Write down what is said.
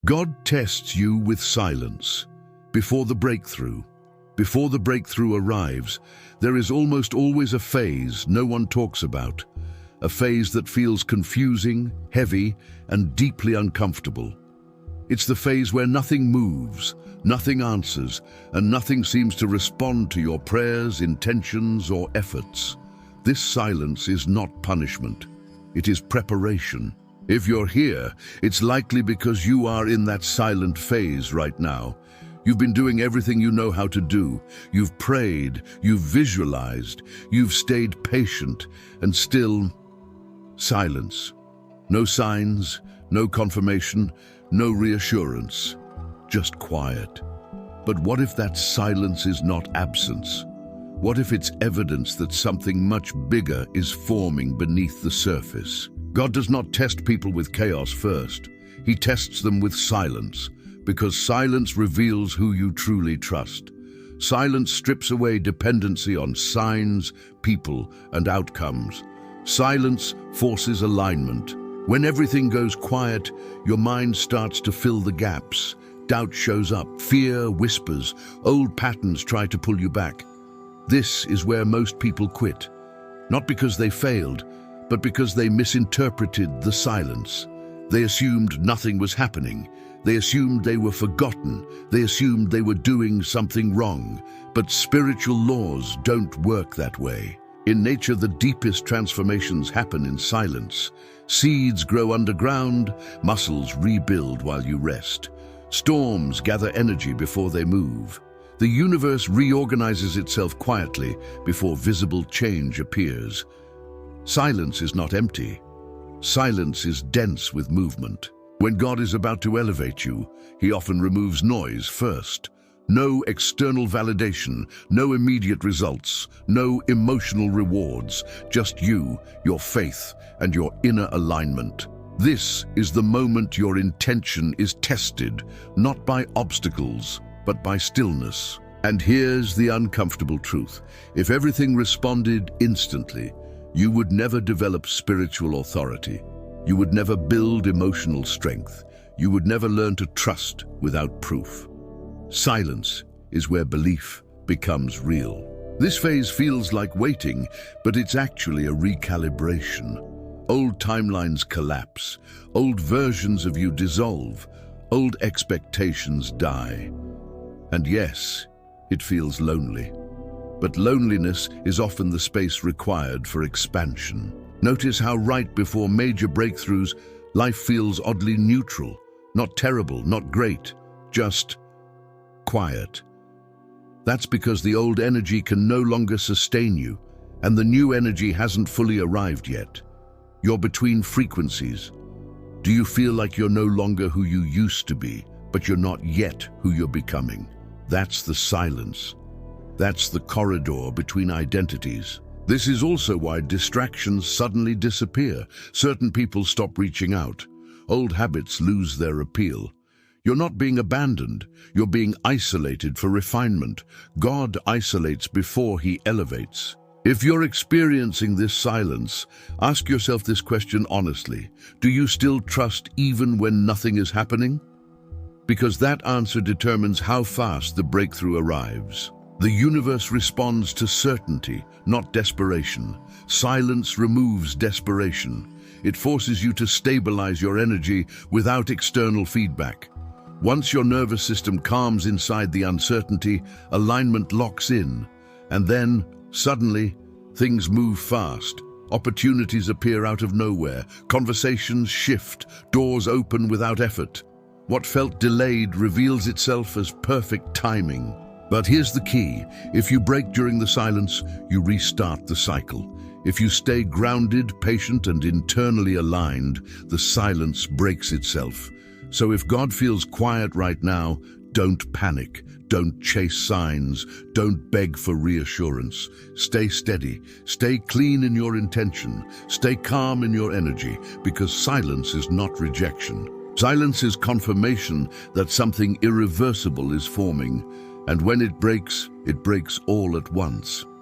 God tests you with silence. Before the breakthrough arrives, there is almost always a phase no one talks about. A phase that feels confusing, heavy, and deeply uncomfortable. It's the phase where nothing moves, nothing answers, and nothing seems to respond to your prayers, intentions, or efforts. This silence is not punishment. It is preparation. If you're here, it's likely because you are in that silent phase right now. You've been doing everything you know how to do. You've prayed, you've visualized, you've stayed patient, and still, silence. No signs, no confirmation, no reassurance, just quiet. But what if that silence is not absence? What if it's evidence that something much bigger is forming beneath the surface? God does not test people with chaos first. He tests them with silence, because silence reveals who you truly trust. Silence strips away dependency on signs, people, and outcomes. Silence forces alignment. When everything goes quiet, your mind starts to fill the gaps. Doubt shows up, fear whispers, old patterns try to pull you back. This is where most people quit. Not because they failed, but because they misinterpreted the silence. They assumed nothing was happening. They assumed they were forgotten. They assumed they were doing something wrong. But spiritual laws don't work that way. In nature, the deepest transformations happen in silence. Seeds grow underground, muscles rebuild while you rest. Storms gather energy before they move. The universe reorganizes itself quietly before visible change appears. Silence is not empty. Silence is dense with movement. When God is about to elevate you, He often removes noise first. No external validation, no immediate results, no emotional rewards, just you, your faith, and your inner alignment. This is the moment your intention is tested, not by obstacles, but by stillness. And here's the uncomfortable truth. If everything responded instantly, you would never develop spiritual authority. You would never build emotional strength. You would never learn to trust without proof. Silence is where belief becomes real. This phase feels like waiting, but it's actually a recalibration. Old timelines collapse. Old versions of you dissolve. Old expectations die. And yes, it feels lonely. But loneliness is often the space required for expansion. Notice how right before major breakthroughs, life feels oddly neutral. Not terrible, not great, just quiet. That's because the old energy can no longer sustain you, and the new energy hasn't fully arrived yet. You're between frequencies. Do you feel like you're no longer who you used to be, but you're not yet who you're becoming? That's the silence. That's the corridor between identities. This is also why distractions suddenly disappear. Certain people stop reaching out. Old habits lose their appeal. You're not being abandoned. You're being isolated for refinement. God isolates before He elevates. If you're experiencing this silence, ask yourself this question honestly. Do you still trust even when nothing is happening? Because that answer determines how fast the breakthrough arrives. The universe responds to certainty, not desperation. Silence removes desperation. It forces you to stabilize your energy without external feedback. Once your nervous system calms inside the uncertainty, alignment locks in. And then, suddenly, things move fast. Opportunities appear out of nowhere. Conversations shift. Doors open without effort. What felt delayed reveals itself as perfect timing. But here's the key. If you break during the silence, you restart the cycle. If you stay grounded, patient, and internally aligned, the silence breaks itself. So if God feels quiet right now, don't panic. Don't chase signs. Don't beg for reassurance. Stay steady. Stay clean in your intention. Stay calm in your energy, because silence is not rejection. Silence is confirmation that something irreversible is forming. And when it breaks all at once.